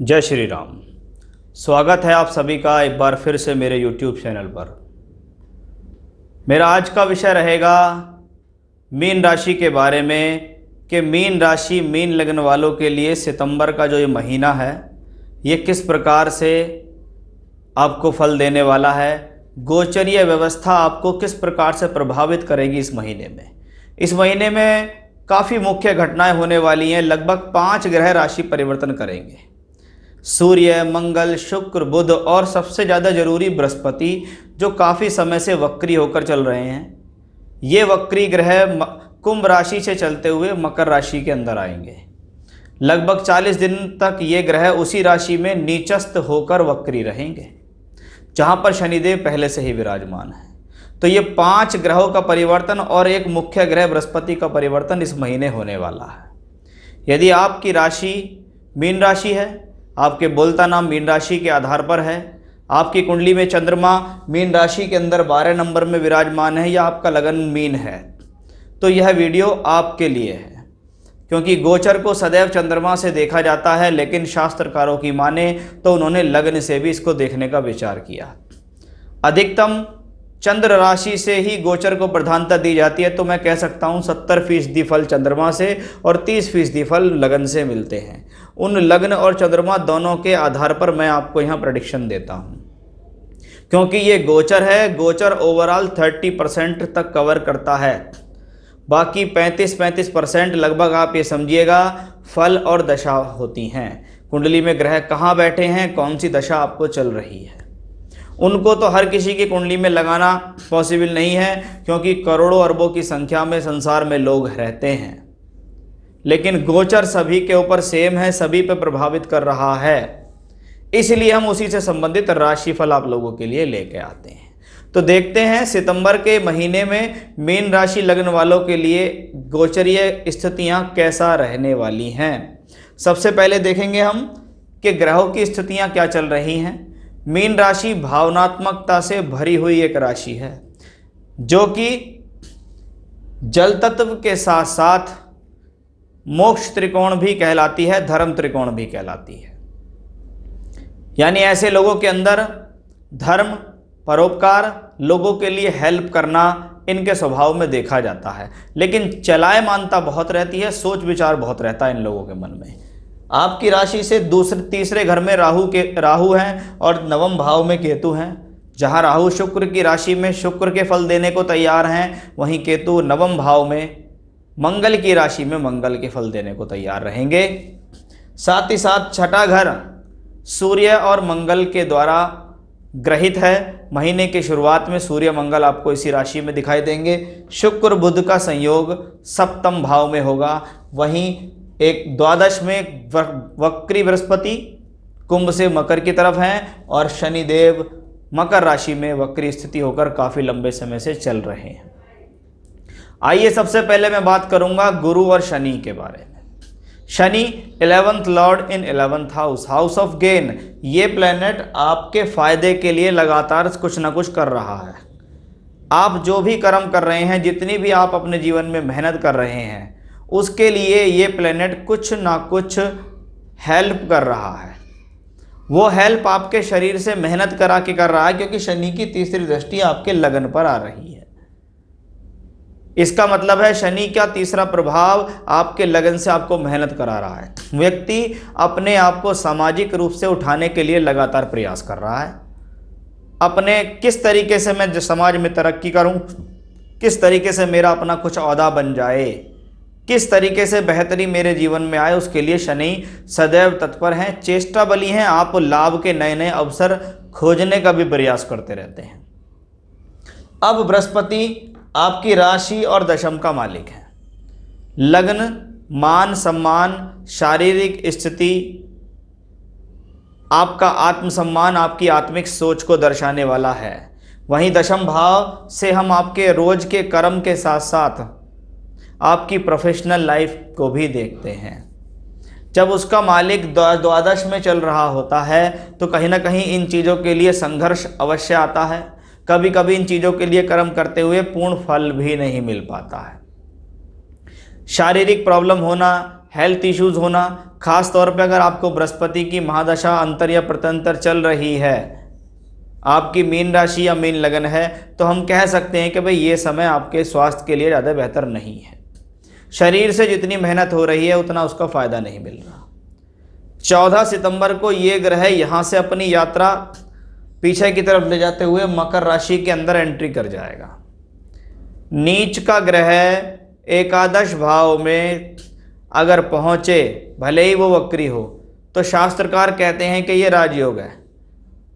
जय श्री राम। स्वागत है आप सभी का एक बार फिर से मेरे YouTube चैनल पर। मेरा आज का विषय रहेगा मीन राशि के बारे में कि मीन राशि मीन लग्न वालों के लिए सितंबर का जो ये महीना है ये किस प्रकार से आपको फल देने वाला है, गोचरीय व्यवस्था आपको किस प्रकार से प्रभावित करेगी इस महीने में। इस महीने में काफ़ी मुख्य घटनाएं होने वाली हैं। लगभग 5 ग्रह राशि परिवर्तन करेंगे। सूर्य, मंगल, शुक्र, बुध और सबसे ज़्यादा जरूरी बृहस्पति, जो काफ़ी समय से वक्री होकर चल रहे हैं। ये वक्री ग्रह कुंभ राशि से चलते हुए मकर राशि के अंदर आएंगे। लगभग 40 दिन तक ये ग्रह उसी राशि में नीचस्थ होकर वक्री रहेंगे, जहाँ पर शनिदेव पहले से ही विराजमान है। तो ये 5 ग्रहों का परिवर्तन और एक मुख्य ग्रह बृहस्पति का परिवर्तन इस महीने होने वाला है। यदि आपकी राशि मीन राशि है, आपके बोलता नाम मीन राशि के आधार पर है, आपकी कुंडली में चंद्रमा मीन राशि के अंदर 12 नंबर में विराजमान है, या आपका लगन मीन है, तो यह वीडियो आपके लिए है। क्योंकि गोचर को सदैव चंद्रमा से देखा जाता है, लेकिन शास्त्रकारों की माने तो उन्होंने लग्न से भी इसको देखने का विचार किया। अधिकतम चंद्र राशि से ही गोचर को प्रधानता दी जाती है। तो मैं कह सकता हूँ 70% फल चंद्रमा से और 30% फल लगन से मिलते हैं। उन लग्न और चंद्रमा दोनों के आधार पर मैं आपको यहाँ प्रेडिक्शन देता हूँ, क्योंकि ये गोचर है। गोचर ओवरऑल 30% तक कवर करता है, बाकी 35% लगभग आप ये समझिएगा फल और दशा होती हैं। कुंडली में ग्रह कहाँ बैठे हैं, कौन सी दशा आपको चल रही है, उनको तो हर किसी की कुंडली में लगाना पॉसिबल नहीं है, क्योंकि करोड़ों अरबों की संख्या में संसार में लोग रहते हैं। लेकिन गोचर सभी के ऊपर सेम है, सभी पे प्रभावित कर रहा है, इसलिए हम उसी से संबंधित राशिफल आप लोगों के लिए लेके आते हैं। तो देखते हैं सितंबर के महीने में मीन राशि लग्न वालों के लिए गोचरीय स्थितियां कैसा रहने वाली हैं। सबसे पहले देखेंगे हम कि ग्रहों की स्थितियां क्या चल रही हैं। मीन राशि भावनात्मकता से भरी हुई एक राशि है, जो कि जल तत्व के साथ साथ मोक्ष त्रिकोण भी कहलाती है, धर्म त्रिकोण भी कहलाती है। यानी ऐसे लोगों के अंदर धर्म, परोपकार, लोगों के लिए हेल्प करना इनके स्वभाव में देखा जाता है। लेकिन चलायमानता बहुत रहती है, सोच विचार बहुत रहता है इन लोगों के मन में। आपकी राशि से तीसरे घर में राहु हैं और नवम भाव में केतु हैं। जहां राहु शुक्र की राशि में शुक्र के फल देने को तैयार हैं, वहीं केतु नवम भाव में मंगल की राशि में मंगल के फल देने को तैयार रहेंगे। साथ ही साथ छठा घर सूर्य और मंगल के द्वारा ग्रहित है। महीने की शुरुआत में सूर्य मंगल आपको इसी राशि में दिखाई देंगे। शुक्र बुध का संयोग सप्तम भाव में होगा। वहीं एक द्वादश में वक्री बृहस्पति कुंभ से मकर की तरफ हैं, और शनिदेव मकर राशि में वक्री स्थिति होकर काफ़ी लंबे समय से चल रहे हैं। आइए सबसे पहले मैं बात करूंगा गुरु और शनि के बारे में। Shani 11th Lord in 11th house, house of gain. ये प्लेनेट आपके फायदे के लिए लगातार कुछ ना कुछ कर रहा है। आप जो भी कर्म कर रहे हैं, जितनी भी आप अपने जीवन में मेहनत कर रहे हैं, उसके लिए ये प्लेनेट कुछ ना कुछ हेल्प कर रहा है। वो हेल्प आपके शरीर से मेहनत करा के कर रहा है, क्योंकि शनि की तीसरी दृष्टि आपके लगन पर आ रही है। इसका मतलब है शनि का तीसरा प्रभाव आपके लगन से आपको मेहनत करा रहा है। व्यक्ति अपने आप को सामाजिक रूप से उठाने के लिए लगातार प्रयास कर रहा है। अपने किस तरीके से मैं समाज में तरक्की करूं, किस तरीके से मेरा अपना कुछ ओहदा बन जाए, किस तरीके से बेहतरी मेरे जीवन में आए, उसके लिए शनि सदैव तत्पर हैं, चेष्टा बली हैं। आप लाभ के नए नए अवसर खोजने का भी प्रयास करते रहते हैं। अब बृहस्पति आपकी राशि और दशम का मालिक है। लग्न, मान सम्मान, शारीरिक स्थिति, आपका आत्मसम्मान, आपकी आत्मिक सोच को दर्शाने वाला है। वहीं दशम भाव से हम आपके रोज के कर्म के साथ साथ आपकी प्रोफेशनल लाइफ को भी देखते हैं। जब उसका मालिक द्वादश में चल रहा होता है, तो कहीं ना कहीं इन चीज़ों के लिए संघर्ष अवश्य आता है। कभी कभी इन चीज़ों के लिए कर्म करते हुए पूर्ण फल भी नहीं मिल पाता है। शारीरिक प्रॉब्लम होना, हेल्थ इश्यूज होना, खास तौर पे अगर आपको बृहस्पति की महादशा अंतर या प्रत्यंतर चल रही है, आपकी मीन राशि या मीन लगन है, तो हम कह सकते हैं कि भाई ये समय आपके स्वास्थ्य के लिए ज़्यादा बेहतर नहीं है। शरीर से जितनी मेहनत हो रही है उतना उसका फ़ायदा नहीं मिल रहा। 14 सितंबर को ये ग्रह यहाँ से अपनी यात्रा पीछे की तरफ ले जाते हुए मकर राशि के अंदर एंट्री कर जाएगा। नीच का ग्रह एकादश भाव में अगर पहुँचे, भले ही वो वक्री हो, तो शास्त्रकार कहते हैं कि ये राजयोग है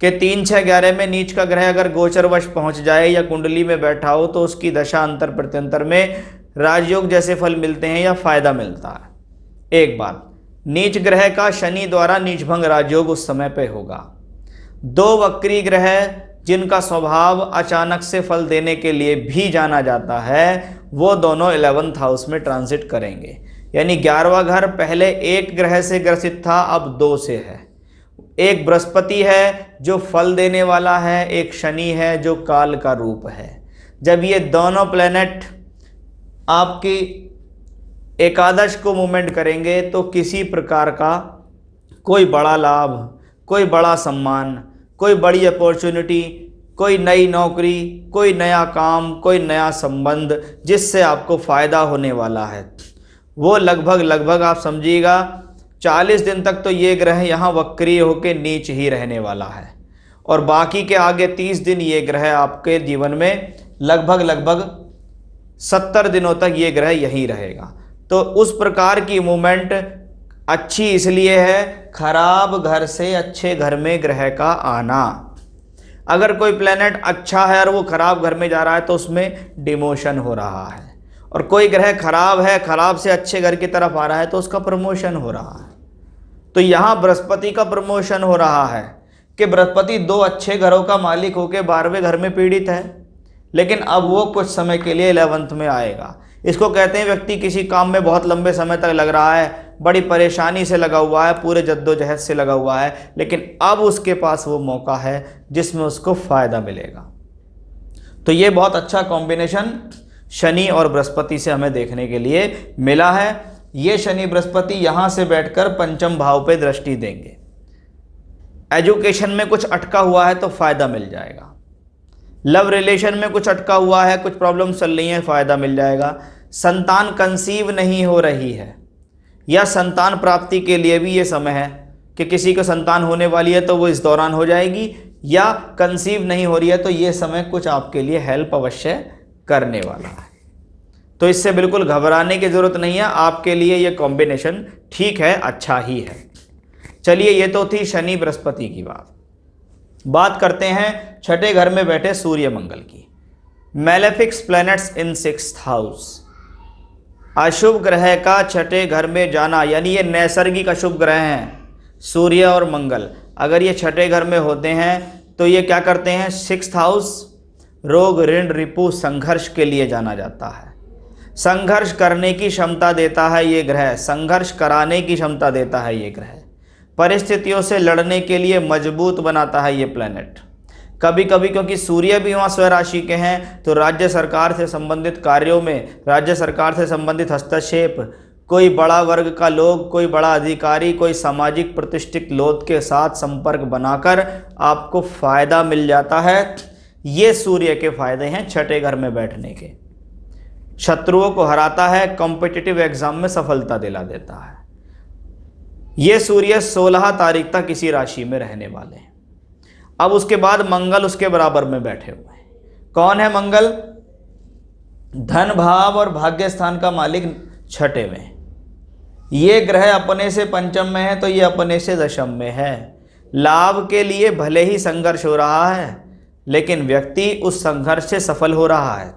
कि 3, 6, 11 में नीच का ग्रह अगर गोचरवश पहुंच जाए या कुंडली में बैठा हो तो उसकी दशा अंतर प्रत्यंतर में राजयोग जैसे फल मिलते हैं या फायदा मिलता है। एक बात, नीच ग्रह का शनि द्वारा नीचभंग राजयोग उस समय पे होगा। 2 वक्री ग्रह जिनका स्वभाव अचानक से फल देने के लिए भी जाना जाता है, वो दोनों 11th हाउस में ट्रांजिट करेंगे। यानी 11वां घर पहले एक ग्रह से ग्रसित था, अब 2 से है। एक बृहस्पति है जो फल देने वाला है, एक शनि है जो काल का रूप है। जब ये दोनों प्लेनेट आपकी एकादश को मूवमेंट करेंगे तो किसी प्रकार का कोई बड़ा लाभ, कोई बड़ा सम्मान, कोई बड़ी अपॉर्चुनिटी, कोई नई नौकरी, कोई नया काम, कोई नया संबंध जिससे आपको फ़ायदा होने वाला है, वो लगभग आप समझिएगा 40 दिन तक तो ये ग्रह यहाँ वक्री होकर नीच ही रहने वाला है, और बाकी के आगे 30 दिन ये ग्रह आपके जीवन में लगभग 70 दिनों तक ये ग्रह यहीं रहेगा। तो उस प्रकार की मूवमेंट अच्छी इसलिए है, खराब घर से अच्छे घर में ग्रह का आना। अगर कोई प्लेनेट अच्छा है और वो खराब घर में जा रहा है तो उसमें डिमोशन हो रहा है, और कोई ग्रह खराब है, खराब से अच्छे घर की तरफ आ रहा है तो उसका प्रमोशन हो रहा है। तो यहाँ बृहस्पति का प्रमोशन हो रहा है कि बृहस्पति 2 अच्छे घरों का मालिक होकर 12वें घर में पीड़ित है, लेकिन अब वो कुछ समय के लिए 11th में आएगा। इसको कहते हैं व्यक्ति किसी काम में बहुत लंबे समय तक लग रहा है, बड़ी परेशानी से लगा हुआ है, पूरे जद्दोजहद से लगा हुआ है, लेकिन अब उसके पास वो मौका है जिसमें उसको फ़ायदा मिलेगा। तो ये बहुत अच्छा कॉम्बिनेशन शनि और बृहस्पति से हमें देखने के लिए मिला है। ये शनि बृहस्पति यहाँ से बैठकर पंचम भाव पे दृष्टि देंगे। एजुकेशन में कुछ अटका हुआ है तो फ़ायदा मिल जाएगा। लव रिलेशन में कुछ अटका हुआ है, कुछ प्रॉब्लम चल रही है, फ़ायदा मिल जाएगा। संतान कंसीव नहीं हो रही है या संतान प्राप्ति के लिए भी ये समय है कि किसी को संतान होने वाली है तो वो इस दौरान हो जाएगी, या कंसीव नहीं हो रही है तो ये समय कुछ आपके लिए हेल्प अवश्य करने वाला है। तो इससे बिल्कुल घबराने की ज़रूरत नहीं है, आपके लिए ये कॉम्बिनेशन ठीक है, अच्छा ही है। चलिए, ये तो थी शनि बृहस्पति की बात करते हैं छठे घर में बैठे सूर्य मंगल की। मैलेफिक्स प्लैनेट्स इन 6th हाउस। अशुभ ग्रह का छठे घर में जाना, यानी ये नैसर्गिक अशुभ ग्रह हैं सूर्य और मंगल। अगर ये छठे घर में होते हैं तो ये क्या करते हैं, 6th हाउस रोग, ऋण, रिपु, संघर्ष के लिए जाना जाता है। संघर्ष करने की क्षमता देता है ये ग्रह, संघर्ष कराने की क्षमता देता है ये ग्रह, परिस्थितियों से लड़ने के लिए मजबूत बनाता है ये प्लैनेट। कभी कभी क्योंकि सूर्य भी वहाँ स्वराशि के हैं तो राज्य सरकार से संबंधित कार्यों में, राज्य सरकार से संबंधित हस्तक्षेप, कोई बड़ा वर्ग का लोग, कोई बड़ा अधिकारी, कोई सामाजिक प्रतिष्ठित लोग के साथ संपर्क बनाकर आपको फ़ायदा मिल जाता है। ये सूर्य के फायदे हैं छठे घर में बैठने के। शत्रुओं को हराता है, कॉम्पिटिटिव एग्जाम में सफलता दिला देता है। ये सूर्य 16 तारीख तक इसी राशि में रहने वाले हैं। अब उसके बाद मंगल उसके बराबर में बैठे हुए हैं। कौन है मंगल? धन भाव और भाग्य स्थान का मालिक छठे में। ये ग्रह अपने से पंचम में है तो ये अपने से दशम में है। लाभ के लिए भले ही संघर्ष हो रहा है, लेकिन व्यक्ति उस संघर्ष से सफल हो रहा है।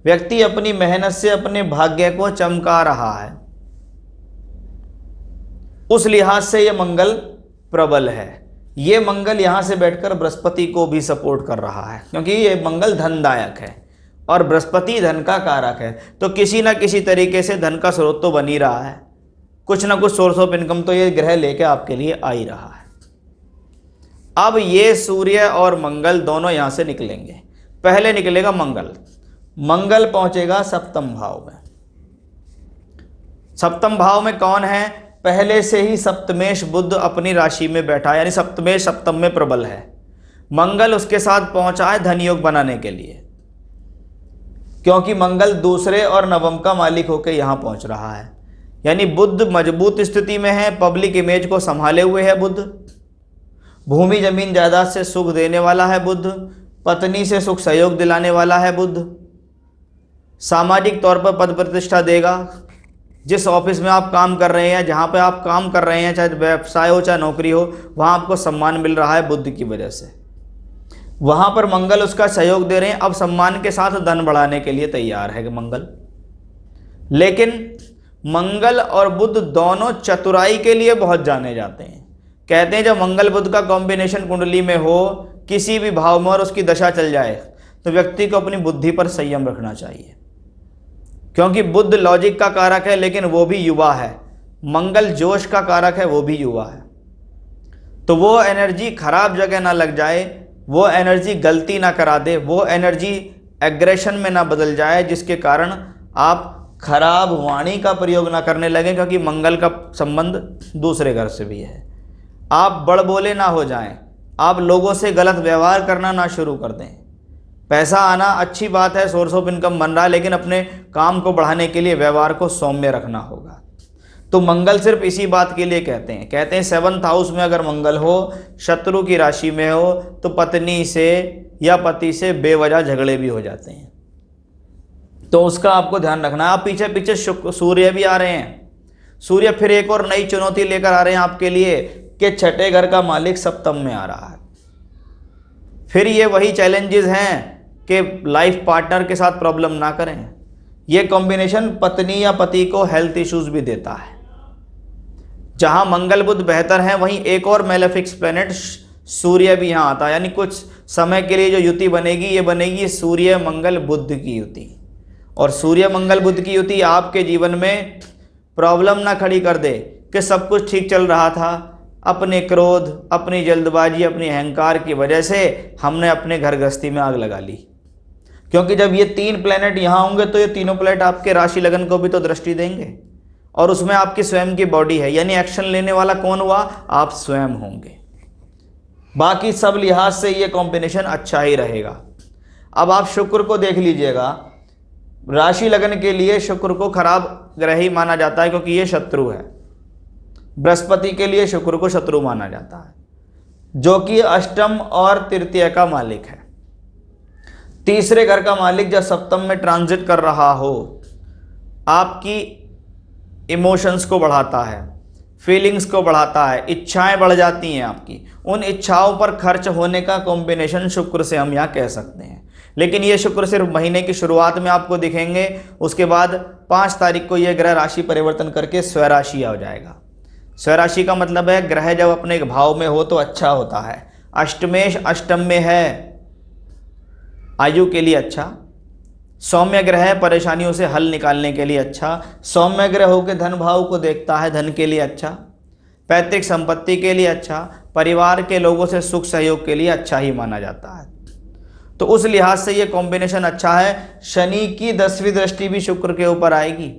व्यक्ति अपनी मेहनत से अपने भाग्य को चमका रहा है। उस लिहाज से ये मंगल प्रबल है। ये मंगल यहाँ से बैठकर बृहस्पति को भी सपोर्ट कर रहा है, क्योंकि ये मंगल धनदायक है और बृहस्पति धन का कारक है। तो किसी ना किसी तरीके से धन का स्रोत तो बन ही रहा है, कुछ ना कुछ सोर्स ऑफ इनकम तो ये ग्रह लेके आपके लिए आ ही रहा है। अब ये सूर्य और मंगल दोनों यहाँ से निकलेंगे। पहले निकलेगा मंगल। मंगल पहुँचेगा सप्तम भाव में। सप्तम भाव में कौन है? पहले से ही सप्तमेश बुध अपनी राशि में बैठा है, यानी सप्तमेश सप्तम में प्रबल है। मंगल उसके साथ पहुंचा है धन योग बनाने के लिए, क्योंकि मंगल दूसरे और नवम का मालिक होकर यहां पहुंच रहा है। यानी बुध मजबूत स्थिति में है, पब्लिक इमेज को संभाले हुए है बुध, भूमि जमीन जायदाद से सुख देने वाला है बुध, पत्नी से सुख सहयोग दिलाने वाला है बुध, सामाजिक तौर पर पद प्रतिष्ठा देगा। जिस ऑफिस में आप काम कर रहे हैं, जहाँ पे आप काम कर रहे हैं, चाहे व्यवसाय हो चाहे नौकरी हो, वहाँ आपको सम्मान मिल रहा है बुध की वजह से। वहाँ पर मंगल उसका सहयोग दे रहे हैं। अब सम्मान के साथ धन बढ़ाने के लिए तैयार है मंगल। लेकिन मंगल और बुध दोनों चतुराई के लिए बहुत जाने जाते हैं। कहते हैं जब मंगल बुध का कॉम्बिनेशन कुंडली में हो किसी भी भाव में और उसकी दशा चल जाए, तो व्यक्ति को अपनी बुद्धि पर संयम रखना चाहिए, क्योंकि बुध लॉजिक का कारक है लेकिन वो भी युवा है। मंगल जोश का कारक है, वो भी युवा है। तो वो एनर्जी खराब जगह ना लग जाए, वो एनर्जी गलती ना करा दे, वो एनर्जी एग्रेशन में ना बदल जाए, जिसके कारण आप खराब वाणी का प्रयोग ना करने लगे, क्योंकि मंगल का संबंध दूसरे घर से भी है। आप बड़बोले ना हो जाएं, आप लोगों से गलत व्यवहार करना ना शुरू कर दें। पैसा आना अच्छी बात है, सोर्स ऑफ इनकम बन रहा है, लेकिन अपने काम को बढ़ाने के लिए व्यवहार को सौम्य रखना होगा। तो मंगल सिर्फ इसी बात के लिए कहते हैं 7th हाउस में अगर मंगल हो, शत्रु की राशि में हो, तो पत्नी से या पति से बेवजह झगड़े भी हो जाते हैं। तो उसका आपको ध्यान रखना है। आप पीछे पीछे सूर्य भी आ रहे हैं। सूर्य फिर एक और नई चुनौती लेकर आ रहे हैं आपके लिए कि छठे घर का मालिक सप्तम में आ रहा है। फिर ये वही चैलेंजेस हैं कि लाइफ पार्टनर के साथ प्रॉब्लम ना करें। ये कॉम्बिनेशन पत्नी या पति को हेल्थ इश्यूज भी देता है। जहां मंगल बुध बेहतर है, वहीं एक और मेलेफिक्स प्लेनेट सूर्य भी यहां आता है। यानी कुछ समय के लिए जो युति बनेगी, ये बनेगी सूर्य मंगल बुध की युति। और सूर्य मंगल बुध की युति आपके जीवन में प्रॉब्लम ना खड़ी कर दे कि सब कुछ ठीक चल रहा था, अपने क्रोध, अपनी जल्दबाजी, अपनी अहंकार की वजह से हमने अपने घर गृहस्थी में आग लगा ली। क्योंकि जब ये 3 प्लैनेट यहाँ होंगे तो ये तीनों प्लैनेट आपके राशि लगन को भी तो दृष्टि देंगे, और उसमें आपकी स्वयं की बॉडी है। यानी एक्शन लेने वाला कौन हुआ? आप स्वयं होंगे। बाकी सब लिहाज से ये कॉम्बिनेशन अच्छा ही रहेगा। अब आप शुक्र को देख लीजिएगा। राशि लगन के लिए शुक्र को खराब ग्रह ही माना जाता है, क्योंकि ये शत्रु है। बृहस्पति के लिए शुक्र को शत्रु माना जाता है, जो कि अष्टम और तृतीय का मालिक है। तीसरे घर का मालिक जब सप्तम में ट्रांजिट कर रहा हो, आपकी इमोशंस को बढ़ाता है, फीलिंग्स को बढ़ाता है, इच्छाएं बढ़ जाती हैं आपकी। उन इच्छाओं पर खर्च होने का कॉम्बिनेशन शुक्र से हम यहाँ कह सकते हैं। लेकिन ये शुक्र सिर्फ महीने की शुरुआत में आपको दिखेंगे। उसके बाद 5 तारीख को यह ग्रह राशि परिवर्तन करके स्वराशि आ जाएगा। स्वराशि का मतलब है ग्रह जब अपने भाव में हो तो अच्छा होता है। अष्टमेश अष्टम में है, आयु के लिए अच्छा। सौम्य ग्रह है, परेशानियों से हल निकालने के लिए अच्छा। सौम्य ग्रह होकर धन भाव को देखता है, धन के लिए अच्छा। पैतृक संपत्ति के लिए अच्छा। परिवार के लोगों से सुख सहयोग के लिए अच्छा ही माना जाता है। तो उस लिहाज से ये कॉम्बिनेशन अच्छा है। शनि की 10वीं दृष्टि भी शुक्र के ऊपर आएगी।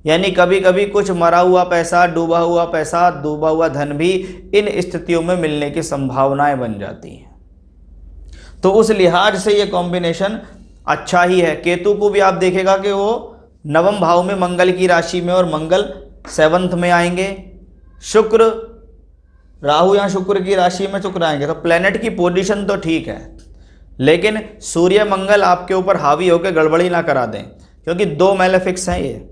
यानी कभी कभी कुछ मरा हुआ पैसा, डूबा हुआ पैसा, डूबा हुआ धन भी इन स्थितियों में मिलने की संभावनाएं बन जाती हैं। तो उस लिहाज से ये कॉम्बिनेशन अच्छा ही है। केतु को भी आप देखेगा कि वो 9वें भाव में मंगल की राशि में, और मंगल 7th में आएंगे। शुक्र, राहु या शुक्र की राशि में शुक्र आएंगे। तो प्लेनेट की पोजीशन तो ठीक है, लेकिन सूर्य मंगल आपके ऊपर हावी होकर गड़बड़ी ना करा दें, क्योंकि 2 मेलेफिक्स हैं ये।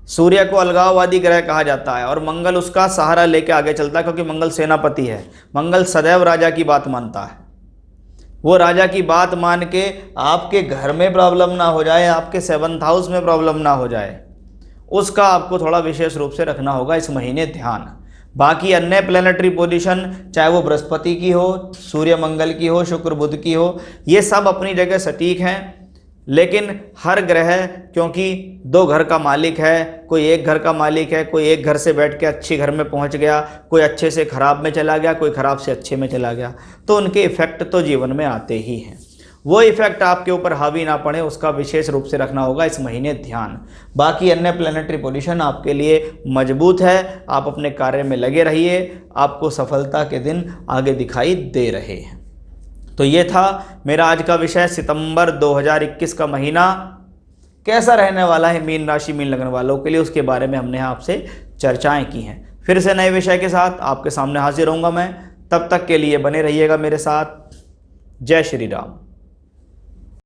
सूर्य को अलगाववादी ग्रह कहा जाता है और मंगल उसका सहारा लेके आगे चलता है, क्योंकि मंगल सेनापति है। मंगल सदैव राजा की बात मानता है। वो राजा की बात मान के आपके घर में प्रॉब्लम ना हो जाए, आपके 7th हाउस में प्रॉब्लम ना हो जाए, उसका आपको थोड़ा विशेष रूप से रखना होगा इस महीने ध्यान। बाकी अन्य प्लैनेटरी पोजीशन, चाहे वो बृहस्पति की हो, सूर्य मंगल की हो, शुक्र बुध की हो, ये सब अपनी जगह सटीक हैं। लेकिन हर ग्रह, क्योंकि 2 घर का मालिक है, कोई एक घर का मालिक है, कोई एक घर से बैठ के अच्छे घर में पहुंच गया, कोई अच्छे से खराब में चला गया, कोई खराब से अच्छे में चला गया, तो उनके इफेक्ट तो जीवन में आते ही हैं। वो इफेक्ट आपके ऊपर हावी ना पड़े, उसका विशेष रूप से रखना होगा इस महीने ध्यान। बाकी अन्य प्लैनेटरी पोजीशन आपके लिए मजबूत है, आप अपने कार्य में लगे रहिए, आपको सफलता के दिन आगे दिखाई दे रहे हैं। तो ये था मेरा आज का विषय, सितंबर 2021 का महीना कैसा रहने वाला है मीन राशि मीन लग्न वालों के लिए, उसके बारे में हमने आपसे चर्चाएं की हैं। फिर से नए विषय के साथ आपके सामने हाजिर होऊंगा मैं, तब तक के लिए बने रहिएगा मेरे साथ। जय श्री राम।